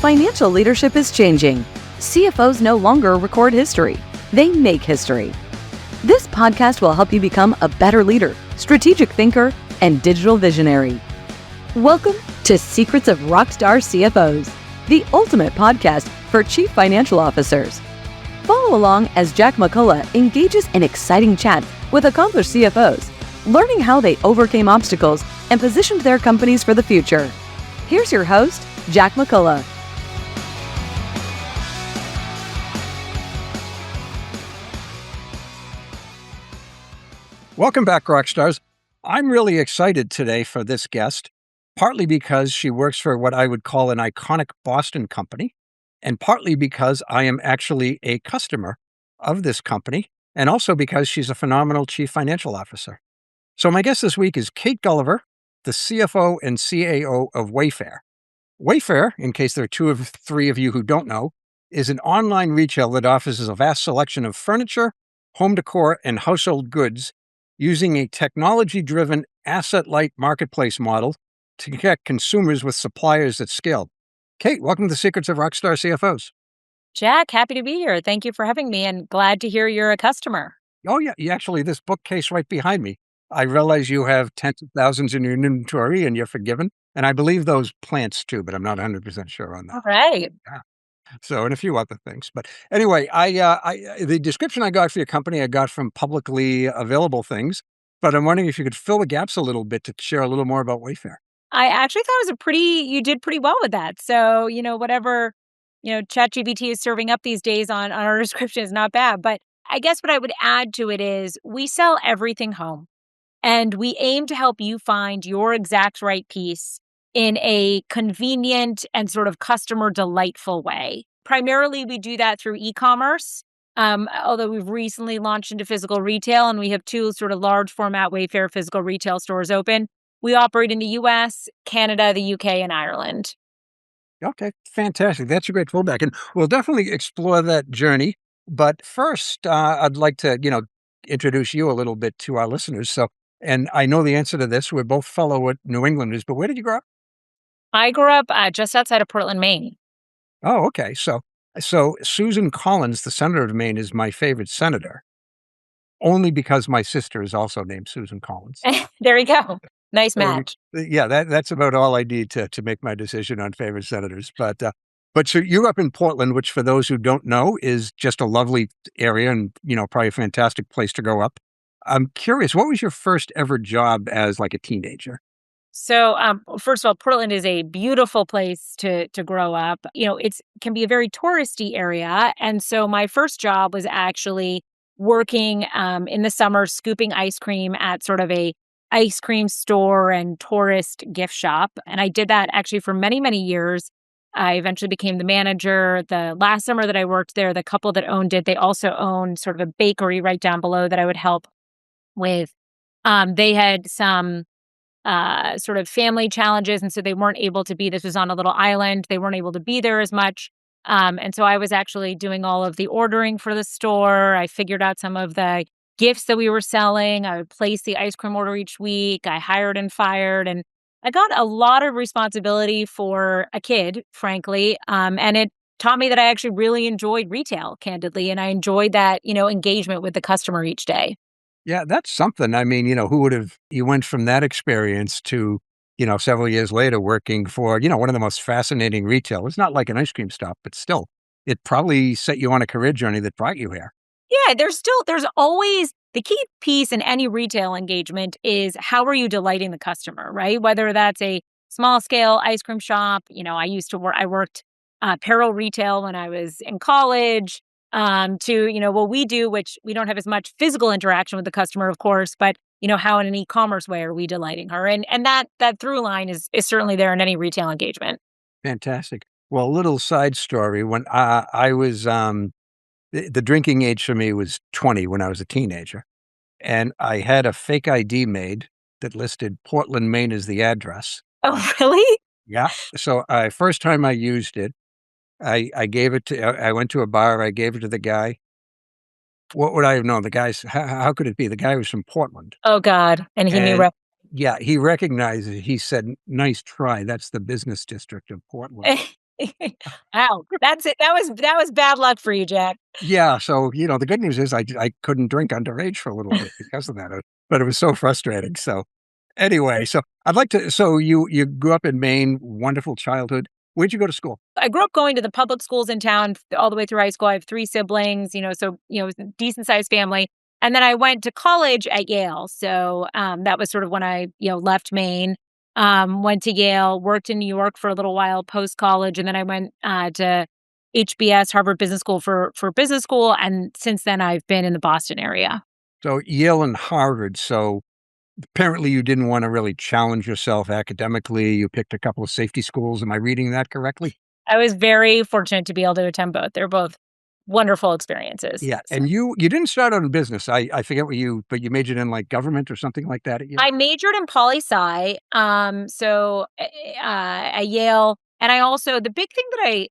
Financial leadership is changing. CFOs no longer record history. They make history. This podcast will help you become a better leader, strategic thinker, and digital visionary. Welcome to Secrets of Rockstar CFOs, the ultimate podcast for chief financial officers. Follow along as Jack McCullough engages in exciting chats with accomplished CFOs, learning how they overcame obstacles and positioned their companies for the future. Here's your host, Jack McCullough. Welcome back, Rockstars. I'm really excited today for this guest, partly because she works for what I would call an iconic Boston company, and partly because I am actually a customer of this company, and also because she's a phenomenal chief financial officer. So my guest this week is Kate Gulliver, the CFO and CAO of Wayfair. Wayfair, in case there are two of three of you who don't know, is an online retailer that offers a vast selection of furniture, home decor, and household goods using a technology-driven, asset-light marketplace model to connect consumers with suppliers at scale. Kate, welcome to Secrets of Rockstar CFOs. Jack, happy to be here. Thank you for having me, and glad to hear you're a customer. Oh, yeah. Actually, this bookcase right behind me, I realize you have tens of thousands in your inventory, and you're forgiven. And I believe those plants, too, but I'm not 100% sure on that. All right. Yeah. So, and a few other things. But anyway, the description I got for your company, I got from publicly available things. But I'm wondering if you could fill the gaps a little bit to share a little more about Wayfair. I actually thought it was you did pretty well with that. So, whatever, ChatGPT is serving up these days on our description is not bad. But I guess what I would add to it is we sell everything home, and we aim to help you find your exact right piece in a convenient and sort of customer delightful way. Primarily, we do that through e-commerce, although we've recently launched into physical retail, and we have two sort of large format Wayfair physical retail stores open. We operate in the US, Canada, the UK, and Ireland. Okay, fantastic. That's a great fallback. And we'll definitely explore that journey. But first, I'd like to, introduce you a little bit to our listeners. So, and I know the answer to this. We're both fellow New Englanders, but where did you grow up? I grew up just outside of Portland, Maine. Oh, okay. So Susan Collins, the senator of Maine, is my favorite senator, only because my sister is also named Susan Collins. There you go. Nice match. Yeah, that's about all I need to make my decision on favorite senators. But so you grew up in Portland, which for those who don't know is just a lovely area and, probably a fantastic place to grow up. I'm curious, what was your first ever job as like a teenager? So, first of all, Portland is a beautiful place to grow up. It can be a very touristy area. And so my first job was actually working in the summer, scooping ice cream at sort of a ice cream store and tourist gift shop. And I did that actually for many, many years. I eventually became the manager. The last summer that I worked there, the couple that owned it, they also owned sort of a bakery right down below that I would help with. They had some sort of family challenges. And so they weren't able to this was on a little island. They weren't able to be there as much. And so I was actually doing all of the ordering for the store. I figured out some of the gifts that we were selling. I would place the ice cream order each week. I hired and fired. And I got a lot of responsibility for a kid, frankly. And it taught me that I actually really enjoyed retail, candidly. And I enjoyed that, engagement with the customer each day. Yeah, that's something. I mean, you went from that experience to, several years later working for, one of the most fascinating retailers, not like an ice cream stop, but still, it probably set you on a career journey that brought you here. Yeah, there's always the key piece in any retail engagement is how are you delighting the customer, right? Whether that's a small scale ice cream shop, I worked apparel retail when I was in college. To what we do, which we don't have as much physical interaction with the customer, of course, but how in an e-commerce way are we delighting her? And that through line is certainly there in any retail engagement. Fantastic. Well, a little side story. When I was, the drinking age for me was 20 when I was a teenager, and I had a fake ID made that listed Portland, Maine as the address. Oh, really? Yeah. So first time I used it, I gave it to, I went to a bar, I gave it to the guy. What would I have known? The guy's, how could it be? The guy was from Portland. Oh, God. And he knew. Yeah, he recognized it. He said, "Nice try. That's the business district of Portland." Wow, that's it. That was bad luck for you, Jack. Yeah, so, the good news is I couldn't drink underage for a little bit because of that, but it was so frustrating, so anyway, so I'd like to so you grew up in Maine, wonderful childhood. Where'd you go to school? I grew up going to the public schools in town all the way through high school. I have 3 siblings, so, it was a decent sized family. And then I went to college at Yale. So, that was sort of when I, left Maine, went to Yale, worked in New York for a little while post college. And then I went to HBS, Harvard Business School for business school. And since then, I've been in the Boston area. So Yale and Harvard, so apparently you didn't wanna really challenge yourself academically, you picked a couple of safety schools, am I reading that correctly? I was very fortunate to be able to attend both. They're both wonderful experiences. Yeah, So and you didn't start out in business, I forget what but you majored in, like, government or something like that at Yale? I majored in poli-sci, at Yale, and I also the big thing that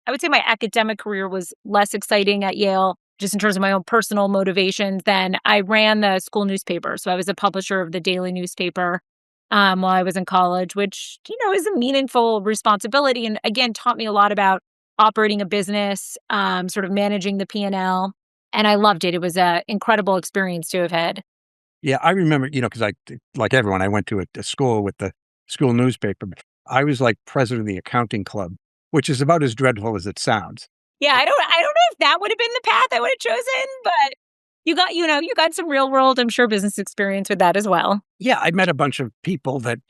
I would say my academic career was less exciting at Yale, just in terms of my own personal motivations, than I ran the school newspaper. So I was a publisher of the daily newspaper, while I was in college, which, is a meaningful responsibility and again taught me a lot about operating a business, sort of managing the P&L, and I loved it. It was a incredible experience to have had. Yeah, I remember, because like everyone, I went to a school with the school newspaper, but I was, like, president of the accounting club, which is about as dreadful as it sounds. Yeah, I don't know if that would have been the path I would have chosen, but you got some real world, I'm sure, business experience with that as well. Yeah, I met a bunch of people that,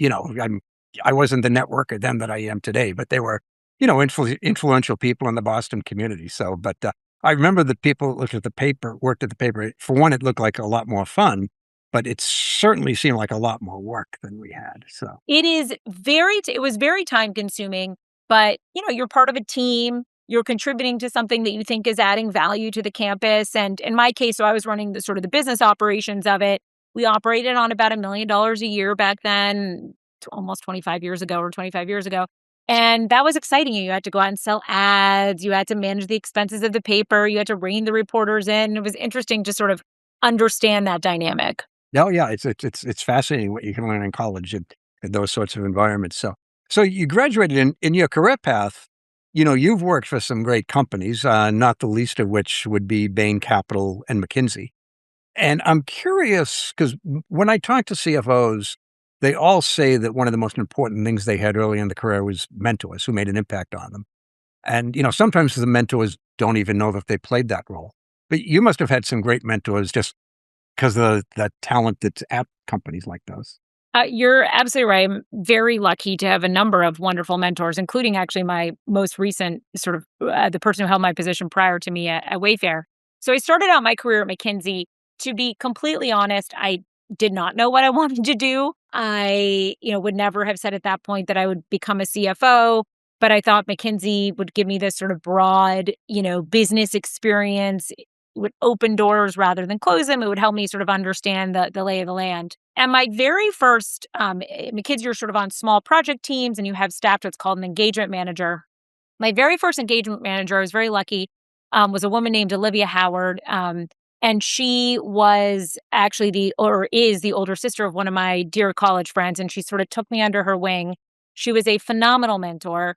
I wasn't the networker then that I am today, but they were, influential people in the Boston community. So, but I remember that people looked at the paper, worked at the paper. For one, it looked like a lot more fun, but it certainly seemed like a lot more work than we had. So, It was very time consuming, but you're part of a team. You're contributing to something that you think is adding value to the campus. And in my case, so I was running the sort of the business operations of it. We operated on about $1 million a year back then, almost 25 years ago or 25 years ago. And that was exciting. You had to go out and sell ads. You had to manage the expenses of the paper. You had to rein the reporters in. It was interesting to sort of understand that dynamic. oh yeah, it's fascinating what you can learn in college in those sorts of environments. So you graduated in your career path. You've worked for some great companies, not the least of which would be Bain Capital and McKinsey. And I'm curious because when I talk to CFOs, they all say that one of the most important things they had early in the career was mentors who made an impact on them. And, sometimes the mentors don't even know that they played that role. But you must have had some great mentors just because of the talent that's at companies like those. You're absolutely right. I'm very lucky to have a number of wonderful mentors, including actually my most recent sort of the person who held my position prior to me at Wayfair. So I started out my career at McKinsey. To be completely honest, I did not know what I wanted to do. I, would never have said at that point that I would become a CFO, but I thought McKinsey would give me this sort of broad, business experience. It would open doors rather than close them. It would help me sort of understand the lay of the land. And my very first, McKinsey, you're sort of on small project teams and you have staffed what's called an engagement manager. My very first engagement manager, I was very lucky, was a woman named Olivia Howard. And she was actually is the older sister of one of my dear college friends. And she sort of took me under her wing. She was a phenomenal mentor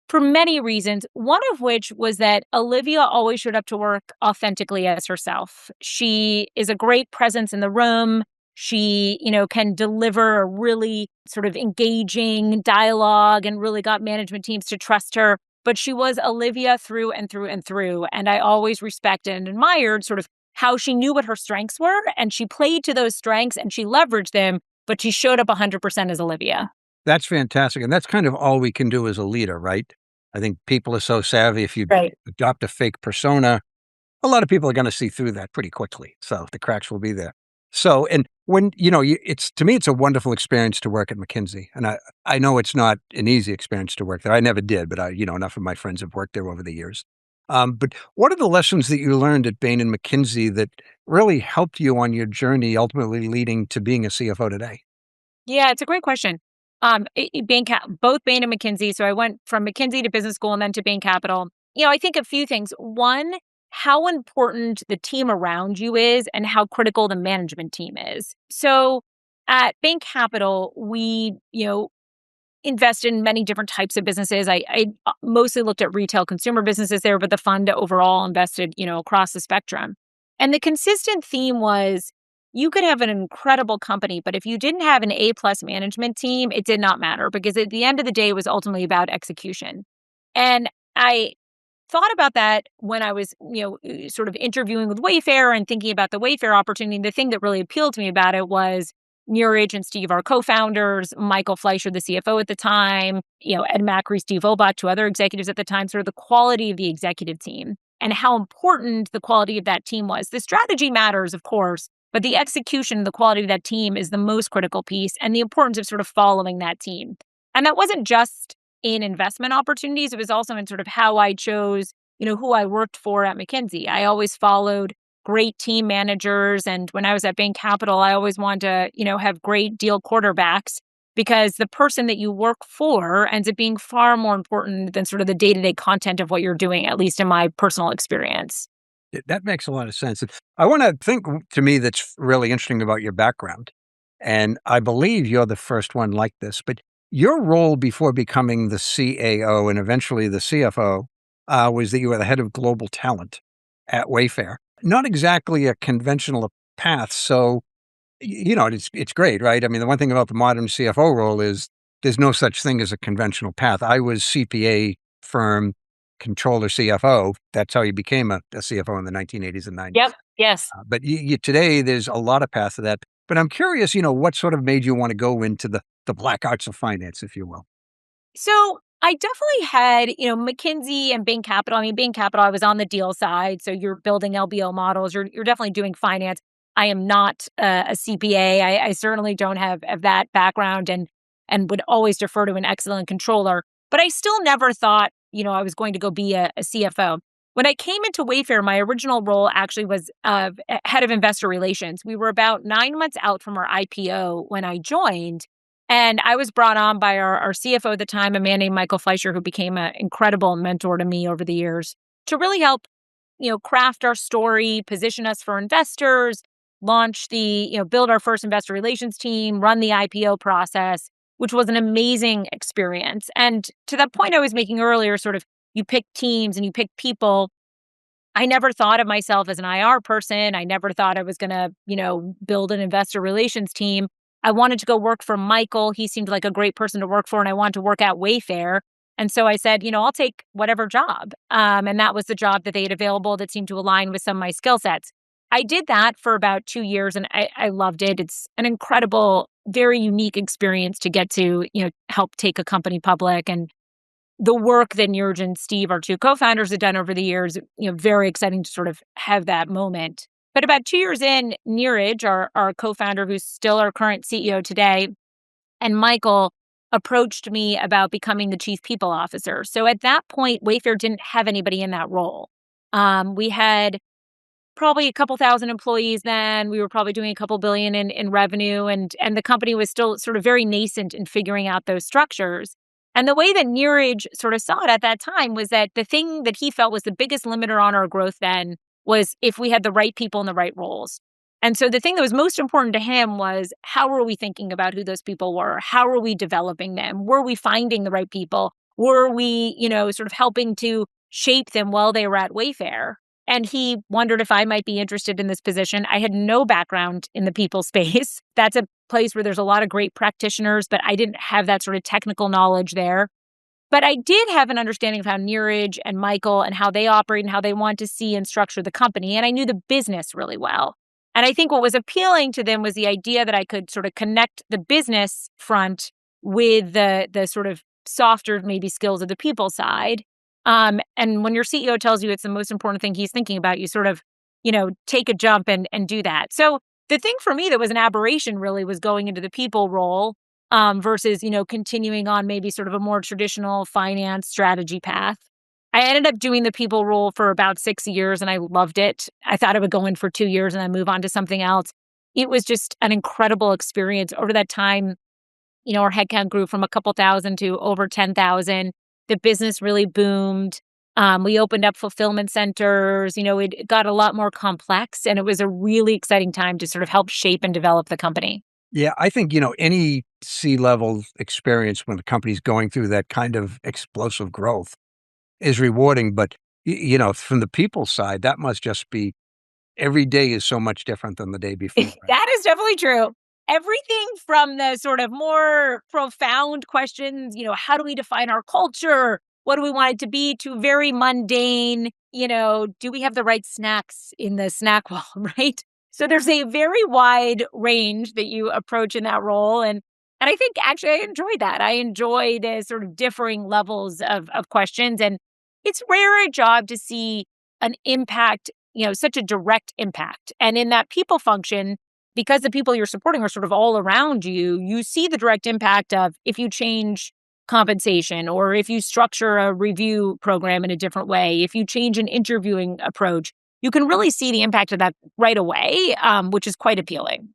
for many reasons, one of which was that Olivia always showed up to work authentically as herself. She is a great presence in the room. She, can deliver a really sort of engaging dialogue and really got management teams to trust her. But she was Olivia through and through and through. And I always respected and admired sort of how she knew what her strengths were. And she played to those strengths and she leveraged them, but she showed up 100% as Olivia. That's fantastic. And that's kind of all we can do as a leader, right? I think people are so savvy. If you Right. adopt a fake persona, a lot of people are going to see through that pretty quickly. So the cracks will be there. So, and when, it's to me, it's a wonderful experience to work at McKinsey. And I know it's not an easy experience to work there. I never did, but enough of my friends have worked there over the years. But what are the lessons that you learned at Bain and McKinsey that really helped you on your journey, ultimately leading to being a CFO today? Yeah, it's a great question. Both Bain and McKinsey. So I went from McKinsey to business school and then to Bain Capital. I think a few things. One, how important the team around you is and how critical the management team is. So at Bain Capital, we, invested in many different types of businesses. I mostly looked at retail consumer businesses there, but the fund overall invested, across the spectrum. And the consistent theme was you could have an incredible company, but if you didn't have an A-plus management team, it did not matter because at the end of the day, it was ultimately about execution. And I thought about that when I was, sort of interviewing with Wayfair and thinking about the Wayfair opportunity. The thing that really appealed to me about it was Neeraj and Steve, our co-founders, Michael Fleischer, the CFO at the time, Ed Macri, Steve Obot, two other executives at the time, sort of the quality of the executive team and how important the quality of that team was. The strategy matters, of course, but the execution, the quality of that team is the most critical piece and the importance of sort of following that team. And that wasn't just in investment opportunities. It was also in sort of how I chose, who I worked for at McKinsey. I always followed great team managers. And when I was at Bain Capital, I always wanted to, have great deal quarterbacks because the person that you work for ends up being far more important than sort of the day-to-day content of what you're doing, at least in my personal experience. That makes a lot of sense. I want to think to me that's really interesting about your background. And I believe you're the first one like this, but your role before becoming the CAO and eventually the CFO was that you were the head of global talent at Wayfair. Not exactly a conventional path. So, it's great, right? I mean, the one thing about the modern CFO role is there's no such thing as a conventional path. I was CPA firm controller CFO. That's how you became a CFO in the 1980s and 90s. Yep. Yes. But today there's a lot of paths to that. But I'm curious, what sort of made you want to go into the black arts of finance, if you will? So I definitely had, McKinsey and Bain Capital. I mean, Bain Capital, I was on the deal side. So you're building LBO models. You're definitely doing finance. I am not a CPA. I certainly don't have that background and would always defer to an excellent controller. But I still never thought, I was going to go be a CFO. When I came into Wayfair, my original role actually was head of investor relations. We were about 9 months out from our IPO when I joined. And I was brought on by our CFO at the time, a man named Michael Fleischer, who became an incredible mentor to me over the years, to really help, craft our story, position us for investors, launch build our first investor relations team, run the IPO process, which was an amazing experience. And to that point I was making earlier, sort of you pick teams and you pick people. I never thought of myself as an IR person. I never thought I was going to, build an investor relations team. I wanted to go work for Michael. He seemed like a great person to work for, and I wanted to work at Wayfair. And so I said, I'll take whatever job. And that was the job that they had available that seemed to align with some of my skill sets. I did that for about 2 years, and I loved it. It's an incredible, very unique experience to get to, help take a company public. And the work that Neeraj and Steve, our two co-founders, have done over the years, very exciting to sort of have that moment. But about 2 years in, Neeraj, our co-founder, who's still our current CEO today, and Michael approached me about becoming the chief people officer. So at that point, Wayfair didn't have anybody in that role. We had probably a couple thousand employees then. We were probably doing a couple billion in revenue, and the company was still sort of very nascent in figuring out those structures. And the way that Neeraj sort of saw it at that time was that the thing that he felt was the biggest limiter on our growth then was if we had the right people in the right roles. And so the thing that was most important to him was how were we thinking about who those people were? How were we developing them? Were we finding the right people? Were we, sort of helping to shape them while they were at Wayfair? And he wondered if I might be interested in this position. I had no background in the people space. That's a place where there's a lot of great practitioners, but I didn't have that sort of technical knowledge there. But I did have an understanding of how Neeraj and Michael and how they operate and how they want to see and structure the company. And I knew the business really well. And I think what was appealing to them was the idea that I could sort of connect the business front with the sort of softer, maybe skills of the people side. And when your CEO tells you it's the most important thing he's thinking about, you sort of, take a jump and do that. So the thing for me that was an aberration really was going into the people role versus, continuing on maybe sort of a more traditional finance strategy path. I ended up doing the people role for about 6 years and I loved it. I thought I would go in for 2 years and then move on to something else. It was just an incredible experience. Over that time, our headcount grew from a couple thousand to over 10,000. The business really boomed. We opened up fulfillment centers. It got a lot more complex, and it was a really exciting time to sort of help shape and develop the company. Yeah, I think, any C-level experience when the company's going through that kind of explosive growth is rewarding. But, from the people side, that must just be every day is so much different than the day before. That is definitely true. Everything from the sort of more profound questions, how do we define our culture? What do we want it to be? To very mundane, do we have the right snacks in the snack wall, right? So there's a very wide range that you approach in that role. And I think actually I enjoyed that. I enjoy the sort of differing levels of questions. And it's rare a job to see an impact, such a direct impact. And in that people function, because the people you're supporting are sort of all around you, you see the direct impact of if you change compensation or if you structure a review program in a different way, if you change an interviewing approach, you can really see the impact of that right away, which is quite appealing.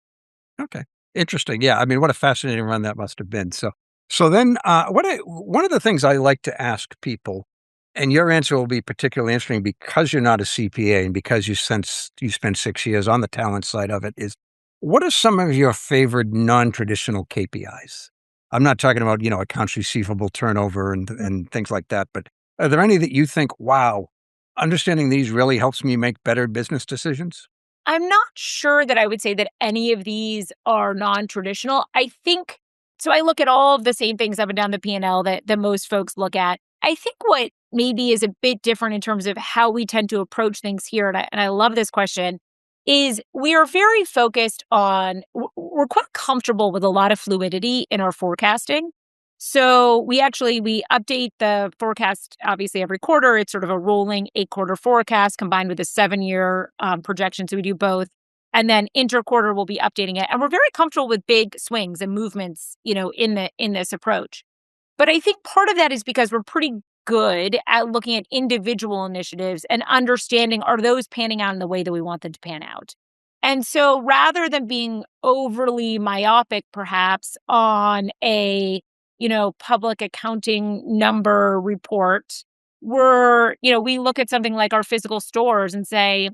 Okay. Interesting. Yeah. I mean, what a fascinating run that must have been. So then, one of the things I like to ask people, and your answer will be particularly interesting because you're not a CPA and because you spent 6 years on the talent side of it, is what are some of your favorite non-traditional KPIs? I'm not talking about, accounts receivable turnover and things like that, but are there any that you think, wow, understanding these really helps me make better business decisions? I'm not sure that I would say that any of these are non-traditional. I think so. I look at all of the same things up and down the P&L that most folks look at. I think what maybe is a bit different in terms of how we tend to approach things here, and I love this question, is we are very focused on, we're quite comfortable with a lot of fluidity in our forecasting. So we update the forecast obviously every quarter. It's sort of a rolling 8-quarter forecast combined with a 7-year projection. So we do both. And then interquarter we'll be updating it. And we're very comfortable with big swings and movements, in this approach. But I think part of that is because we're pretty good at looking at individual initiatives and understanding, are those panning out in the way that we want them to pan out? And so rather than being overly myopic, perhaps, on a public accounting number report, we look at something like our physical stores and say,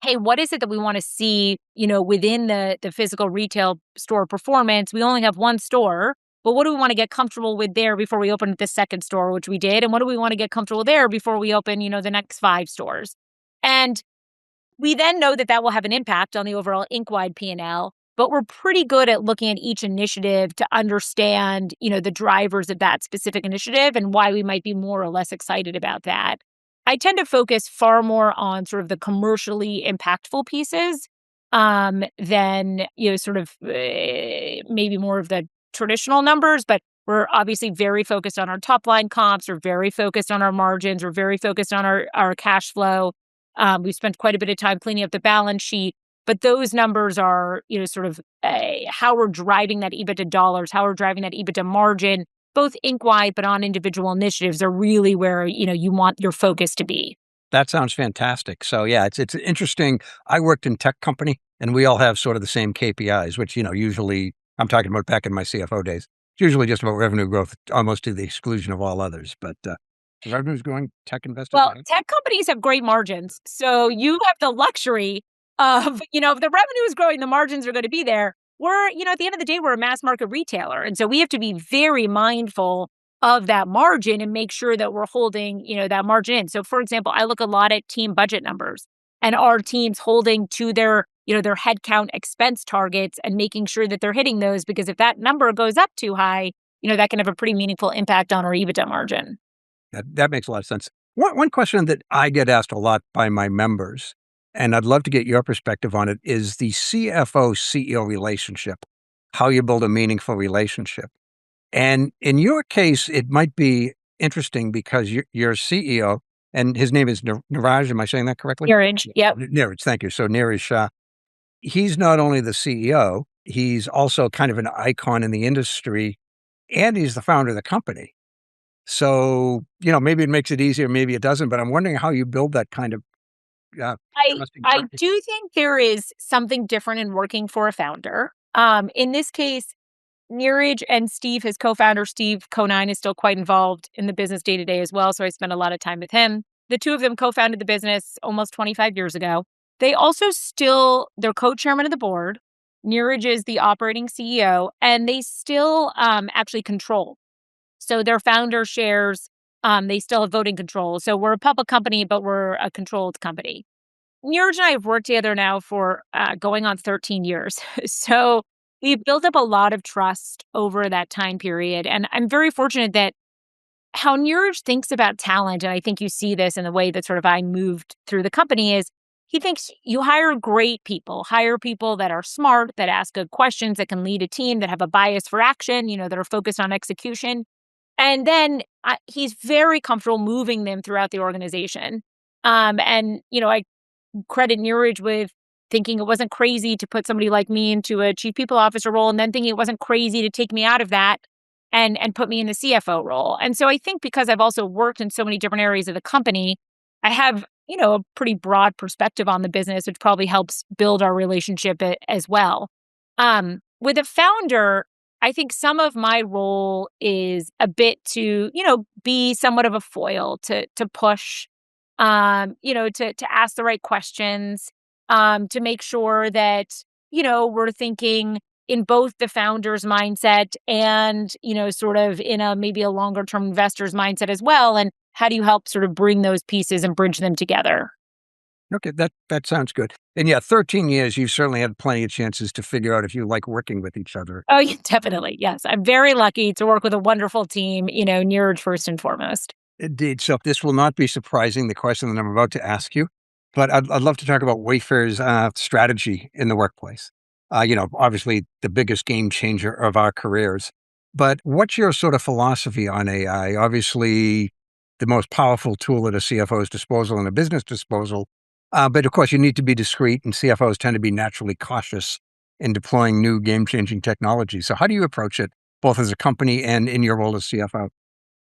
hey, what is it that we want to see, within the physical retail store performance? We only have one store, but what do we want to get comfortable with there before we open the second store, which we did? And what do we want to get comfortable there before we open, the next 5 stores? And we then know that that will have an impact on the overall Inc-wide P&L, but we're pretty good at looking at each initiative to understand, the drivers of that specific initiative and why we might be more or less excited about that. I tend to focus far more on sort of the commercially impactful pieces than, maybe more of the traditional numbers, but we're obviously very focused on our top line comps. We're very focused on our margins. We're very focused on our cash flow. We've spent quite a bit of time cleaning up the balance sheet. But those numbers are, how we're driving that EBITDA dollars, how we're driving that EBITDA margin, both Inc-wide, but on individual initiatives are really where, you want your focus to be. That sounds fantastic. So yeah, it's interesting. I worked in tech company and we all have sort of the same KPIs, which, usually I'm talking about back in my CFO days. It's usually just about revenue growth, almost to the exclusion of all others. But revenue's growing, tech investors. Well, tech companies have great margins. So you have the luxury of, if the revenue is growing, the margins are going to be there. We're, at the end of the day, we're a mass market retailer. And so we have to be very mindful of that margin and make sure that we're holding, that margin in. So for example, I look a lot at team budget numbers and our teams holding to their headcount expense targets and making sure that they're hitting those, because if that number goes up too high, that can have a pretty meaningful impact on our EBITDA margin. That makes a lot of sense. One question that I get asked a lot by my members, and I'd love to get your perspective on it, is the CFO-CEO relationship, how you build a meaningful relationship. And in your case, it might be interesting because you're CEO, and his name is Niraj. Am I saying that correctly? Niraj, yep. Niraj, thank you. So Niraj, he's not only the CEO, he's also kind of an icon in the industry, and he's the founder of the company. So, maybe it makes it easier, maybe it doesn't, but I'm wondering how you build that kind of trusting I partnership. do think there is something different in working for a founder. In this case, Neeraj and Steve, his co-founder, Steve Conine, is still quite involved in the business day to day as well. So I spend a lot of time with him. The two of them co-founded the business almost 25 years ago. They're co-chairman of the board. Neeraj is the operating CEO, and they still actually control. So their founder shares, they still have voting control. So we're a public company, but we're a controlled company. Neeraj and I have worked together now for going on 13 years. So we've built up a lot of trust over that time period. And I'm very fortunate that how Neeraj thinks about talent, and I think you see this in the way that sort of I moved through the company, is he thinks you hire people that are smart, that ask good questions, that can lead a team, that have a bias for action, that are focused on execution. And then he's very comfortable moving them throughout the organization. I credit Neeraj with thinking it wasn't crazy to put somebody like me into a chief people officer role, and then thinking it wasn't crazy to take me out of that and put me in the CFO role. And so I think because I've also worked in so many different areas of the company, I have, a pretty broad perspective on the business, which probably helps build our relationship as well. With a founder, I think some of my role is a bit to, be somewhat of a foil to push, to ask the right questions, to make sure that, we're thinking in both the founder's mindset and, sort of in a maybe a longer term investor's mindset as well. And how do you help sort of bring those pieces and bridge them together? Okay, that sounds good. And yeah, 13 years, you've certainly had plenty of chances to figure out if you like working with each other. Oh, yeah, definitely. Yes. I'm very lucky to work with a wonderful team, Neeraj first and foremost. Indeed. So this will not be surprising, the question that I'm about to ask you, but I'd love to talk about Wayfair's strategy in the workplace. Obviously the biggest game changer of our careers. But what's your sort of philosophy on AI? Obviously, the most powerful tool at a CFO's disposal and a business disposal. But of course, you need to be discreet, and CFOs tend to be naturally cautious in deploying new game-changing technology. So how do you approach it, both as a company and in your role as CFO?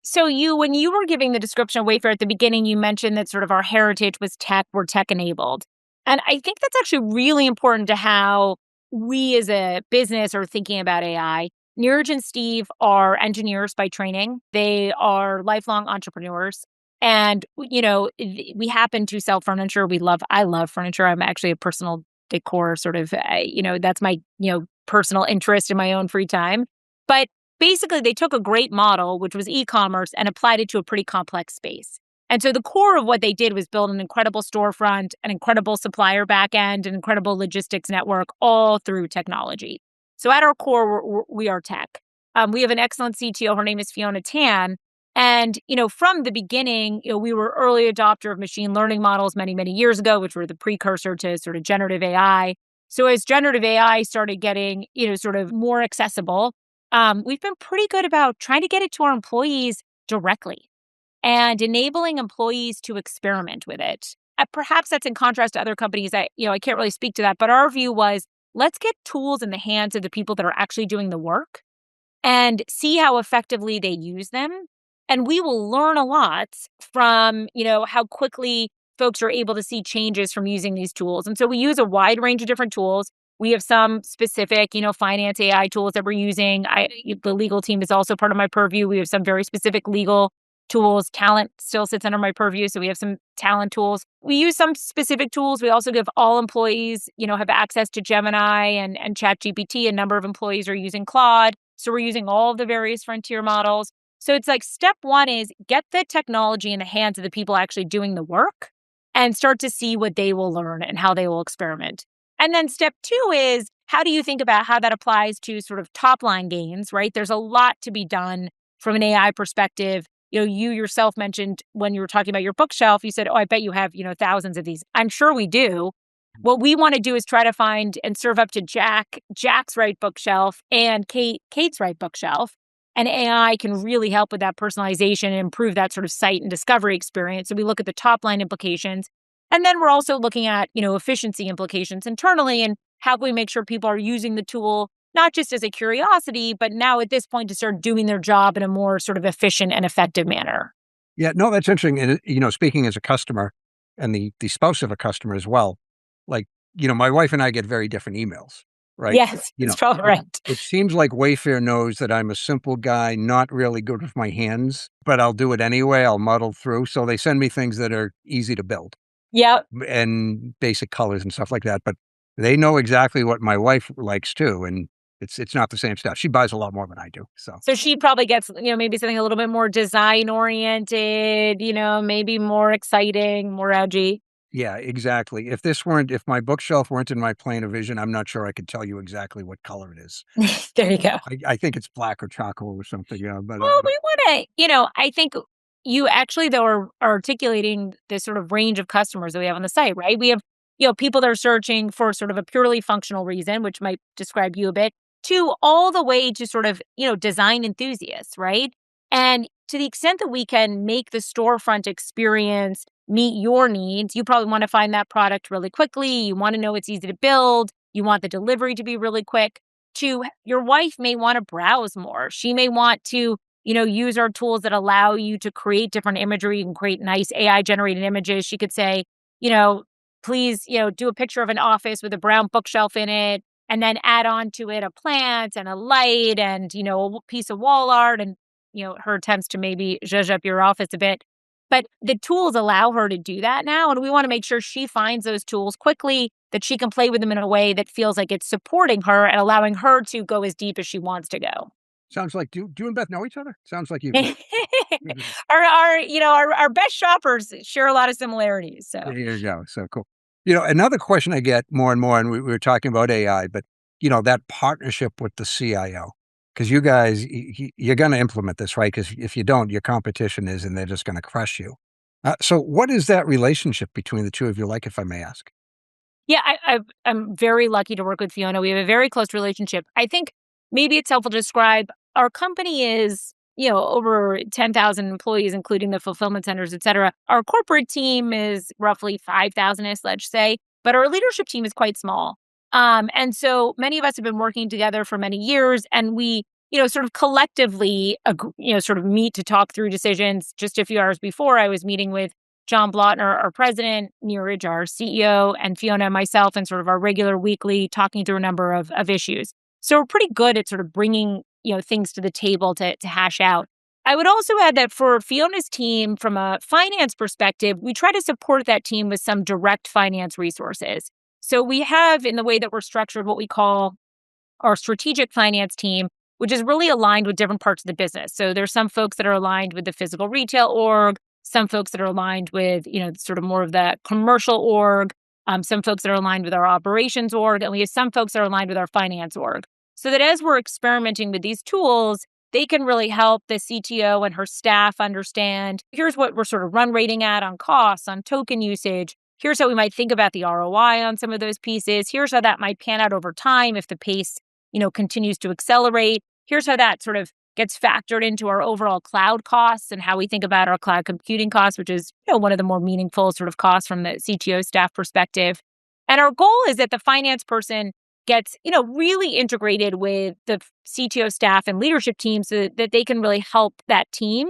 So when you were giving the description of Wayfair at the beginning, you mentioned that sort of our heritage was tech, we're tech enabled. And I think that's actually really important to how we as a business are thinking about AI. Neeraj and Steve are engineers by training. They are lifelong entrepreneurs. And, we happen to sell furniture. I love furniture. I'm actually a personal decor sort of, that's my, personal interest in my own free time. But basically, they took a great model, which was e-commerce, and applied it to a pretty complex space. And so the core of what they did was build an incredible storefront, an incredible supplier backend, an incredible logistics network, all through technology. So at our core, we are tech. We have an excellent CTO. Her name is Fiona Tan. And, from the beginning, we were early adopter of machine learning models many, many years ago, which were the precursor to sort of generative AI. So as generative AI started getting, sort of more accessible, we've been pretty good about trying to get it to our employees directly and enabling employees to experiment with it. Perhaps that's in contrast to other companies that, I can't really speak to that, but our view was let's get tools in the hands of the people that are actually doing the work and see how effectively they use them. And we will learn a lot from, how quickly folks are able to see changes from using these tools. And so we use a wide range of different tools. We have some specific, finance AI tools that we're using. The legal team is also part of my purview. We have some very specific legal tools. Talent still sits under my purview. So we have some talent tools. We use some specific tools. We also give all employees, have access to Gemini and ChatGPT. A number of employees are using Claude. So we're using all of the various frontier models. So it's like step one is get the technology in the hands of the people actually doing the work and start to see what they will learn and how they will experiment. And then step two is how do you think about how that applies to sort of top line gains, right? There's a lot to be done from an AI perspective. You yourself mentioned when you were talking about your bookshelf, you said, oh, I bet you have, thousands of these. I'm sure we do. What we want to do is try to find and serve up to Jack's right bookshelf and Kate's right bookshelf. And AI can really help with that personalization and improve that sort of site and discovery experience. So we look at the top line implications. And then we're also looking at, efficiency implications internally and how can we make sure people are using the tool, not just as a curiosity, but now at this point to start doing their job in a more sort of efficient and effective manner. Yeah, no, that's interesting. And, speaking as a customer and the spouse of a customer as well, like, my wife and I get very different emails, right? Yes, that's probably right. It seems like Wayfair knows that I'm a simple guy, not really good with my hands, but I'll do it anyway. I'll muddle through. So they send me things that are easy to build Yep. and basic colors and stuff like that. But They know exactly what my wife likes too, and it's not the same stuff. She buys a lot more than I do, so. So she probably gets, maybe something a little bit more design oriented, maybe more exciting, more edgy. Yeah, exactly. If my bookshelf weren't in my plane of vision, I'm not sure I could tell you exactly what color it is. There you go. I think it's black or charcoal or something, yeah, Well, we want to, I think you actually, though, are articulating this sort of range of customers that we have on the site, right? We have, people that are searching for sort of a purely functional reason, which might describe you a bit, to all the way to sort of, design enthusiasts, right? And to the extent that we can make the storefront experience meet your needs, you probably want to find that product really quickly. You want to know it's easy to build. You want the delivery to be really quick. To your wife may want to browse more. She may want to, use our tools that allow you to create different imagery. You can create nice AI generated images. She could say, you know, please, do a picture of an office with a brown bookshelf in it, and then add on to it a plant and a light and, a piece of wall art and, her attempts to maybe zhuzh up your office a bit. But the tools allow her to do that now. And we want to make sure she finds those tools quickly, that she can play with them in a way that feels like it's supporting her and allowing her to go as deep as she wants to go. sounds like do you and Beth know each other? Sounds like you. Mhm. Our best shoppers share a lot of similarities. So There you go. So cool. Another question I get more and more, and we were talking about AI, but that partnership with the CIO, because you guys, you're going to implement this, right? Because if you don't, your competition is, and they're just going to crush you. So, what is that relationship between the two of you like, if I may ask? yeah, I'm very lucky to work with Fiona. We have a very close relationship. I think maybe it's helpful to describe our company is, over 10,000 employees, including the fulfillment centers, et cetera. Our corporate team is roughly 5,000-ish, let's say, but our leadership team is quite small. And so many of us have been working together for many years, and we, sort of collectively, sort of meet to talk through decisions. Just a few hours before, I was meeting with John Blotner, our president, Neeraj, our CEO, and Fiona and myself, and sort of our regular weekly talking through a number of issues. So we're pretty good at sort of bringing, things to the table to hash out. I would also add that for Fiona's team, from a finance perspective, we try to support that team with some direct finance resources. So we have, in the way that we're structured, what we call our strategic finance team, which is really aligned with different parts of the business. So there's some folks that are aligned with the physical retail org, some folks that are aligned with, sort of more of the commercial org, some folks that are aligned with our operations org, and we have some folks that are aligned with our finance org. So that as we're experimenting with these tools, they can really help the CTO and her staff understand, here's what we're sort of run rating at on costs, on token usage. Here's how we might think about the ROI on some of those pieces. Here's how that might pan out over time if the pace, continues to accelerate. Here's how that sort of gets factored into our overall cloud costs and how we think about our cloud computing costs, which is, one of the more meaningful sort of costs from the CTO staff perspective. And our goal is that the finance person gets, really integrated with the CTO staff and leadership team so that they can really help that team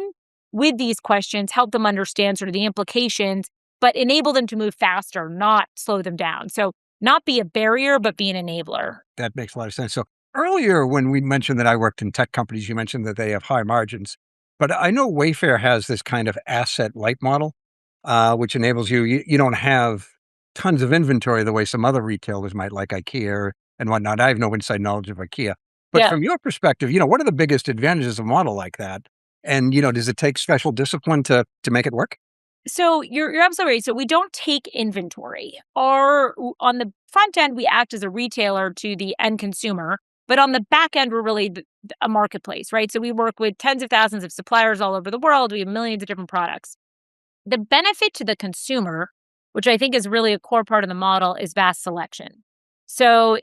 with these questions, help them understand sort of the implications, but enable them to move faster, not slow them down. So not be a barrier, but be an enabler. That makes a lot of sense. So earlier, when we mentioned that I worked in tech companies, you mentioned that they have high margins. But I know Wayfair has this kind of asset light model, which enables you don't have tons of inventory the way some other retailers might, like IKEA and whatnot. I have no inside knowledge of IKEA. But Yeah. from your perspective, what are the biggest advantages of a model like that? And, does it take special discipline to make it work? So you're absolutely right. So we don't take inventory. On the front end, we act as a retailer to the end consumer, but on the back end, we're really a marketplace, right? So we work with tens of thousands of suppliers all over the world. We have millions of different products. The benefit to the consumer, which I think is really a core part of the model, is vast selection. So,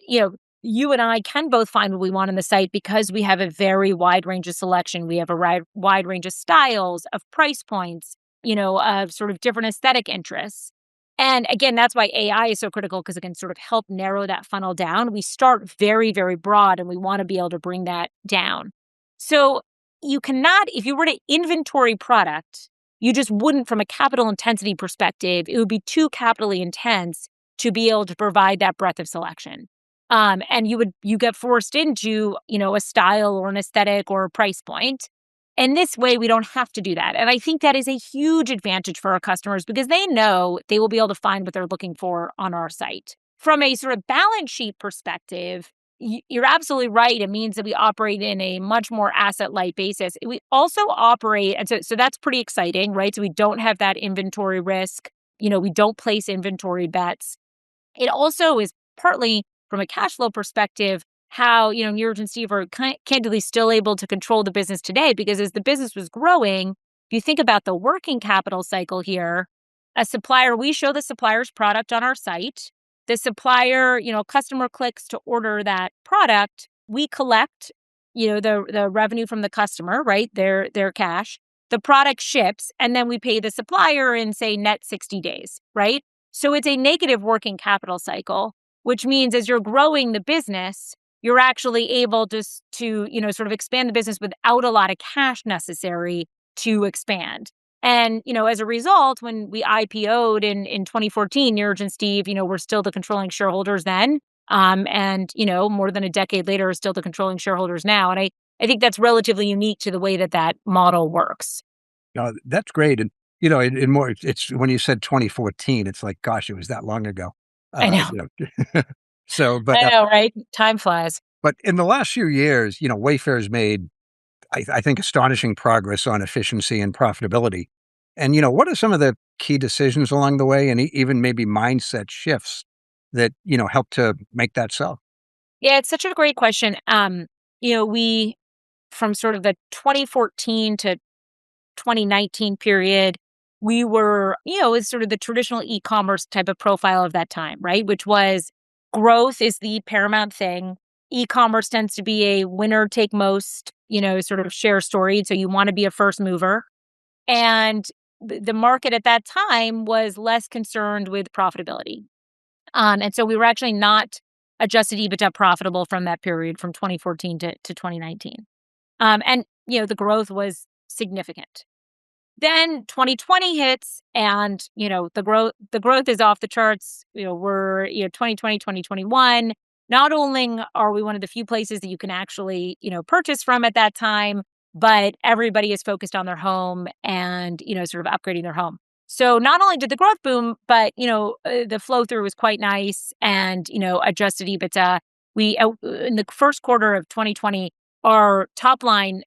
you and I can both find what we want on the site because we have a very wide range of selection. We have a wide range of styles, of price points, of sort of different aesthetic interests. And again, that's why AI is so critical, because it can sort of help narrow that funnel down. We start very, very broad, and we want to be able to bring that down. So you cannot, if you were to inventory product, you just wouldn't, from a capital intensity perspective, it would be too capitally intense to be able to provide that breadth of selection. And you get forced into, a style or an aesthetic or a price point. And this way, we don't have to do that. And I think that is a huge advantage for our customers because they know they will be able to find what they're looking for on our site. From a sort of balance sheet perspective, you're absolutely right. It means that we operate in a much more asset-light basis. We also operate, and so that's pretty exciting, right? So we don't have that inventory risk. We don't place inventory bets. It also is partly from a cash flow perspective, how, Neeraj and Steve are candidly still able to control the business today, because as the business was growing, if you think about the working capital cycle here, a supplier, we show the supplier's product on our site. The supplier, customer clicks to order that product. We collect, the revenue from the customer, right? Their cash. The product ships, and then we pay the supplier in, say, net 60 days, right? So it's a negative working capital cycle, which means as you're growing the business, you're actually able to sort of expand the business without a lot of cash necessary to expand. And, as a result, when we IPO'd in 2014, Neeraj and Steve, were still the controlling shareholders then. And, more than a decade later, are still the controlling shareholders now. And I think that's relatively unique to the way that model works. That's great. And, in more, it's when you said 2014, it's like, gosh, it was that long ago. I know. So, I know, right? Time flies. but in the last few years, Wayfair's made, I think, astonishing progress on efficiency and profitability. And, what are some of the key decisions along the way, and even maybe mindset shifts that, help to make that so? Yeah, it's such a great question. We, from sort of the 2014 to 2019 period, we were, it's sort of the traditional e-commerce type of profile of that time, right? Which was growth is the paramount thing. E-commerce tends to be a winner take most, sort of share story. So you want to be a first mover. And the market at that time was less concerned with profitability. And so we were actually not adjusted EBITDA profitable from that period from 2014 to 2019. And, the growth was significant. Then 2020 hits, and the growth is off the charts. We're 2020, 2021. Not only are we one of the few places that you can actually purchase from at that time, but everybody is focused on their home and sort of upgrading their home. So not only did the growth boom, but the flow through was quite nice, and adjusted EBITDA. We in the first quarter of 2020. Our top line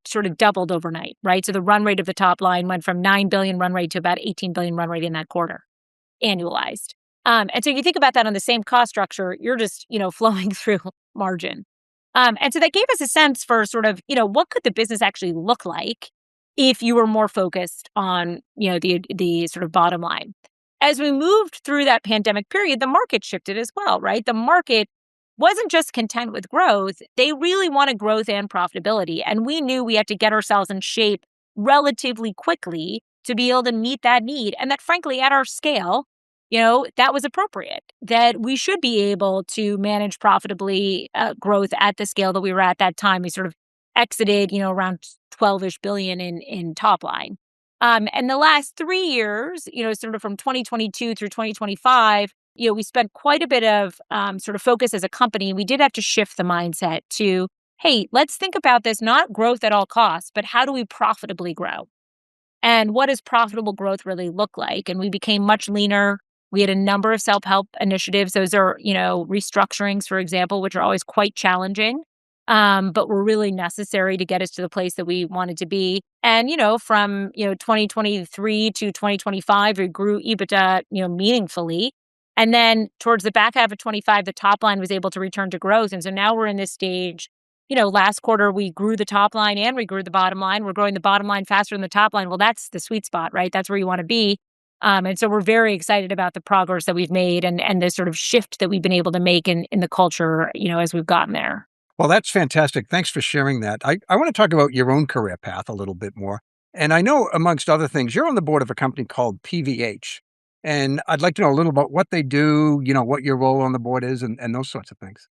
sort of doubled overnight, right? So the run rate of the top line went from 9 billion run rate to about 18 billion run rate in that quarter, annualized. And so if you think about that on the same cost structure, you're just, flowing through margin. And so that gave us a sense for sort of, what could the business actually look like if you were more focused on, the sort of bottom line. As we moved through that pandemic period, the market shifted as well, right? The market wasn't just content with growth. They really wanted growth and profitability. And we knew we had to get ourselves in shape relatively quickly to be able to meet that need. And that, frankly, at our scale, that was appropriate, that we should be able to manage profitably growth at the scale that we were at that time. We sort of exited, around 12-ish billion in top line. And the last 3 years, sort of from 2022 through 2025, we spent quite a bit of sort of focus as a company. We did have to shift the mindset to, hey, let's think about this, not growth at all costs, but how do we profitably grow? And what does profitable growth really look like? And we became much leaner. We had a number of self-help initiatives. Those are, restructurings, for example, which are always quite challenging, but were really necessary to get us to the place that we wanted to be. And, from, 2023 to 2025, we grew EBITDA, meaningfully. And then towards the back half of 25, the top line was able to return to growth. And so now we're in this stage, last quarter, we grew the top line and we grew the bottom line. We're growing the bottom line faster than the top line. Well, that's the sweet spot, right? That's where you want to be. And so we're very excited about the progress that we've made and the sort of shift that we've been able to make in the culture, as we've gotten there. Well, that's fantastic. Thanks for sharing that. I want to talk about your own career path a little bit more. And I know, amongst other things, you're on the board of a company called PVH. And I'd like to know a little about what they do, what your role on the board is, and those sorts of things.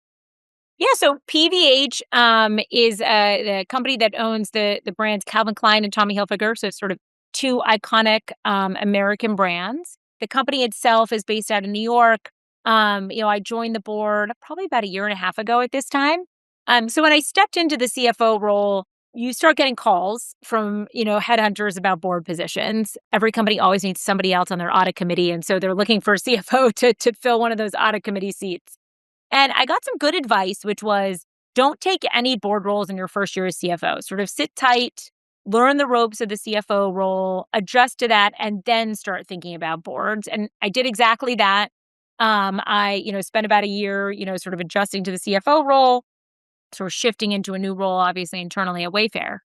Yeah, so PVH is the company that owns the brands Calvin Klein and Tommy Hilfiger. So it's sort of two iconic American brands. The company itself is based out of New York. I joined the board probably about a year and a half ago at this time. So when I stepped into the CFO role, you start getting calls from, headhunters about board positions. Every company always needs somebody else on their audit committee. And so they're looking for a CFO to fill one of those audit committee seats. And I got some good advice, which was don't take any board roles in your first year as CFO. Sort of sit tight, learn the ropes of the CFO role, adjust to that, and then start thinking about boards. And I did exactly that. I, spent about a year, sort of adjusting to the CFO role, sort of shifting into a new role, obviously internally at Wayfair.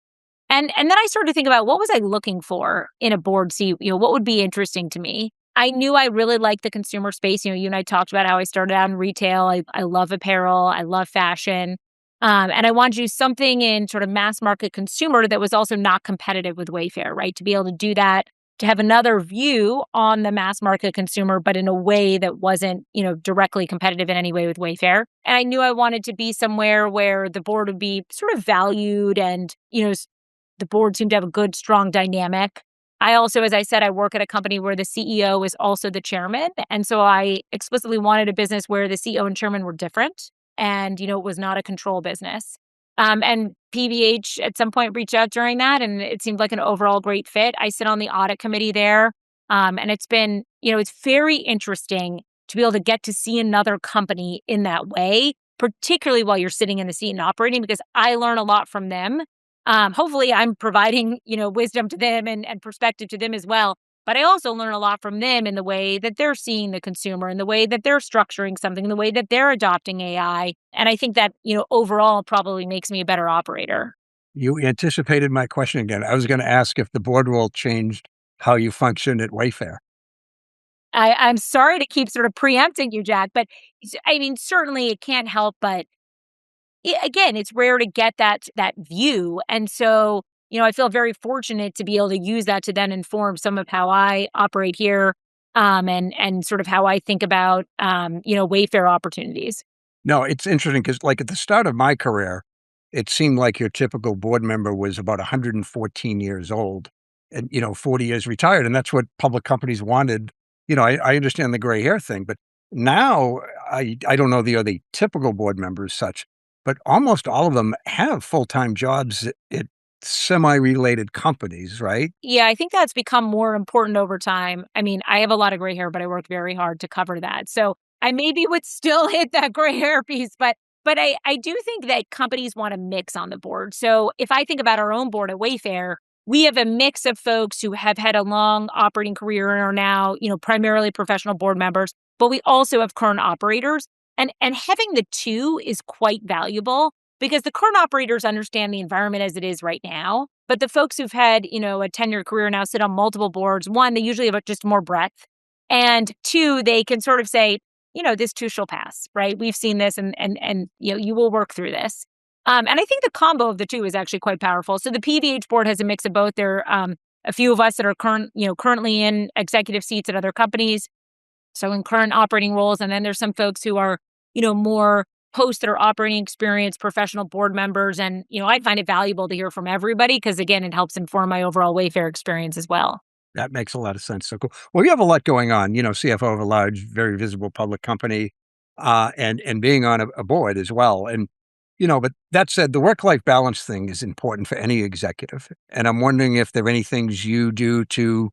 And then I started to think about what was I looking for in a board seat? What would be interesting to me? I knew I really liked the consumer space. You and I talked about how I started out in retail. I love apparel. I love fashion. And I wanted to do something in sort of mass market consumer that was also not competitive with Wayfair, right? To be able to do that, to have another view on the mass market consumer, but in a way that wasn't, directly competitive in any way with Wayfair. And I knew I wanted to be somewhere where the board would be sort of valued and, the board seemed to have a good, strong dynamic. I also, as I said, I work at a company where the CEO is also the chairman. And so I explicitly wanted a business where the CEO and chairman were different and, it was not a control business. And PVH at some point reached out during that, and it seemed like an overall great fit. I sit on the audit committee there. And it's been, it's very interesting to be able to get to see another company in that way, particularly while you're sitting in the seat and operating, because I learn a lot from them. Hopefully I'm providing, wisdom to them and perspective to them as well. But I also learn a lot from them in the way that they're seeing the consumer, in the way that they're structuring something, in the way that they're adopting AI. And I think that, overall probably makes me a better operator. You anticipated my question again. I was going to ask if the board role changed how you function at Wayfair. I'm sorry to keep sort of preempting you, Jack, but I mean, certainly it can't help but again, it's rare to get that view. And so, I feel very fortunate to be able to use that to then inform some of how I operate here, and sort of how I think about Wayfair opportunities. No, it's interesting because, like, at the start of my career, it seemed like your typical board member was about 114 years old and, 40 years retired, and that's what public companies wanted. I understand the gray hair thing, but now I don't know the typical board members such, but almost all of them have full-time jobs at semi-related companies, right? Yeah, I think that's become more important over time. I mean, I have a lot of gray hair, but I worked very hard to cover that. So I maybe would still hit that gray hair piece, but I do think that companies want a mix on the board. So if I think about our own board at Wayfair, we have a mix of folks who have had a long operating career and are now, primarily professional board members, but we also have current operators. And having the two is quite valuable because the current operators understand the environment as it is right now. But the folks who've had, a 10-year career now sit on multiple boards. One, they usually have just more breadth. And two, they can sort of say, this too shall pass, right? We've seen this and you will work through this. And I think the combo of the two is actually quite powerful. So the PVH board has a mix of both. There are a few of us that are currently in executive seats at other companies. So in current operating roles. And then there's some folks who are, more post that are operating experience, professional board members. And, I find it valuable to hear from everybody because, again, it helps inform my overall Wayfair experience as well. That makes a lot of sense. So cool. Well, you have a lot going on, CFO of a large, very visible public company, and being on a board as well. And, but that said, the work-life balance thing is important for any executive. And I'm wondering if there are any things you do to,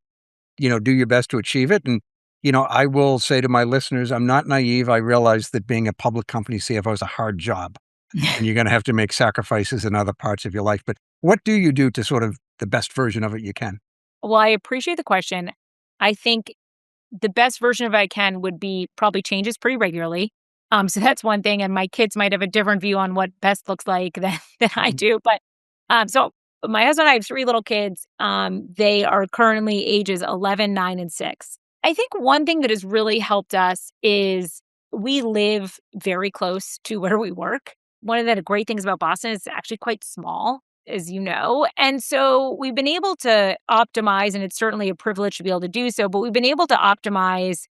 do your best to achieve it. And, I will say to my listeners, I'm not naive. I realize that being a public company CFO is a hard job and you're going to have to make sacrifices in other parts of your life. But what do you do to sort of the best version of it you can? Well, I appreciate the question. I think the best version of it I can would be probably changes pretty regularly. So that's one thing. And my kids might have a different view on what best looks like than I do. But so my husband and I have three little kids. They are currently ages 11, 9, and 6. I think one thing that has really helped us is we live very close to where we work. One of the great things about Boston is it's actually quite small, as you know. And so we've been able to optimize, and it's certainly a privilege to be able to do so, but we've been able to optimize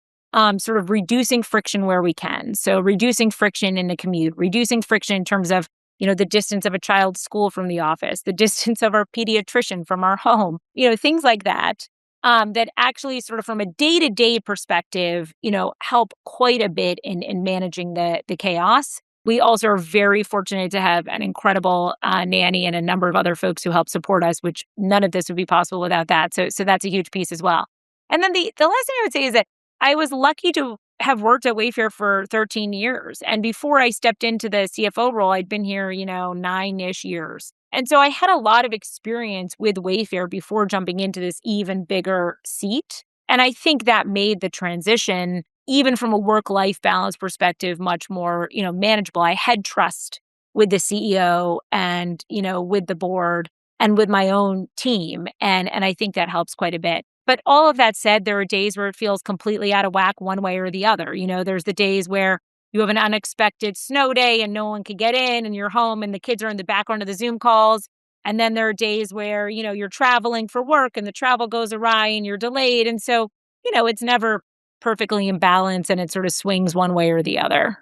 sort of reducing friction where we can. So reducing friction in the commute, reducing friction in terms of, the distance of a child's school from the office, the distance of our pediatrician from our home, things like that. That actually sort of from a day-to-day perspective, help quite a bit in managing the chaos. We also are very fortunate to have an incredible nanny and a number of other folks who help support us, which none of this would be possible without that. So that's a huge piece as well. And then the last thing I would say is that I was lucky to have worked at Wayfair for 13 years. And before I stepped into the CFO role, I'd been here, 9-ish years. And so I had a lot of experience with Wayfair before jumping into this even bigger seat. And I think that made the transition, even from a work-life balance perspective, much more, manageable. I had trust with the CEO and, with the board and with my own team. And I think that helps quite a bit. But all of that said, there are days where it feels completely out of whack one way or the other. There's the days where you have an unexpected snow day and no one can get in and you're home and the kids are in the background of the Zoom calls. And then there are days where, you're traveling for work and the travel goes awry and you're delayed. And so, it's never perfectly in balance and it sort of swings one way or the other.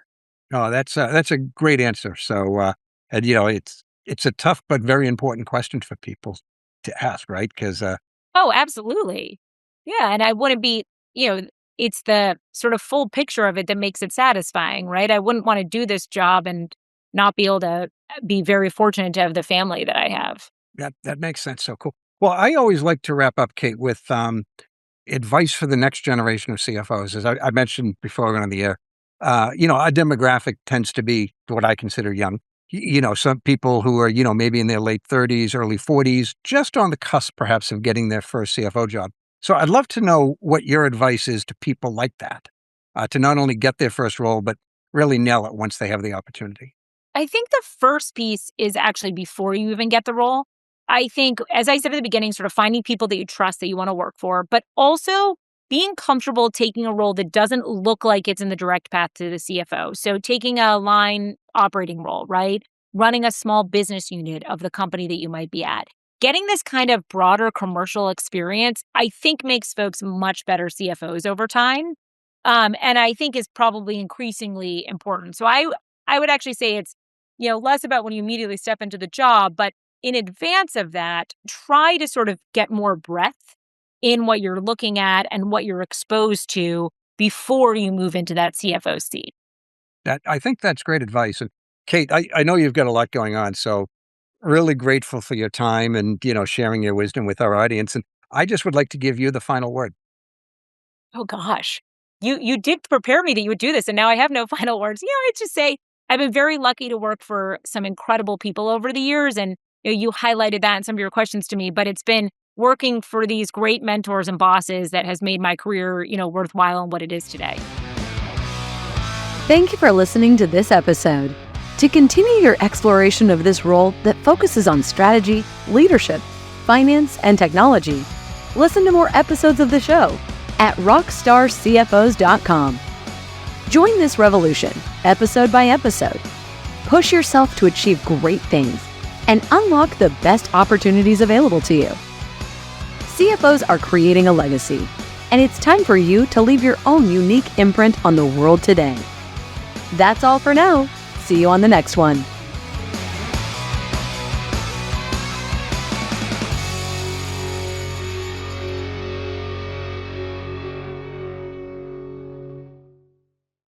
Oh, that's a great answer. So, and it's a tough but very important question for people to ask, right? Because Oh, absolutely. Yeah. And I wouldn't be, it's the sort of full picture of it that makes it satisfying, right? I wouldn't want to do this job and not be able to be very fortunate to have the family that I have. that makes sense. So cool. Well, I always like to wrap up, Kate, with advice for the next generation of CFOs. As I mentioned before we went on the air, our demographic tends to be what I consider young. Some people who are, maybe in their late 30s, early 40s, just on the cusp, perhaps, of getting their first CFO job. So I'd love to know what your advice is to people like that, to not only get their first role, but really nail it once they have the opportunity. I think the first piece is actually before you even get the role. I think, as I said at the beginning, sort of finding people that you trust that you want to work for, but also being comfortable taking a role that doesn't look like it's in the direct path to the CFO. So taking a line operating role, right? Running a small business unit of the company that you might be at. Getting this kind of broader commercial experience, I think makes folks much better CFOs over time. And I think is probably increasingly important. So I would actually say it's, less about when you immediately step into the job, but in advance of that, try to sort of get more breadth in what you're looking at and what you're exposed to before you move into that CFO seat. I think that's great advice. And Kate, I know you've got a lot going on, so really grateful for your time and sharing your wisdom with our audience. And I just would like to give you the final word. Oh gosh. You did prepare me that you would do this and now I have no final words. I'd just say I've been very lucky to work for some incredible people over the years and you highlighted that in some of your questions to me, but it's been working for these great mentors and bosses that has made my career, worthwhile and what it is today. Thank you for listening to this episode. To continue your exploration of this role that focuses on strategy, leadership, finance, and technology, listen to more episodes of the show at rockstarcfos.com. Join this revolution, episode by episode. Push yourself to achieve great things and unlock the best opportunities available to you. CFOs are creating a legacy, and it's time for you to leave your own unique imprint on the world today. That's all for now. See you on the next one.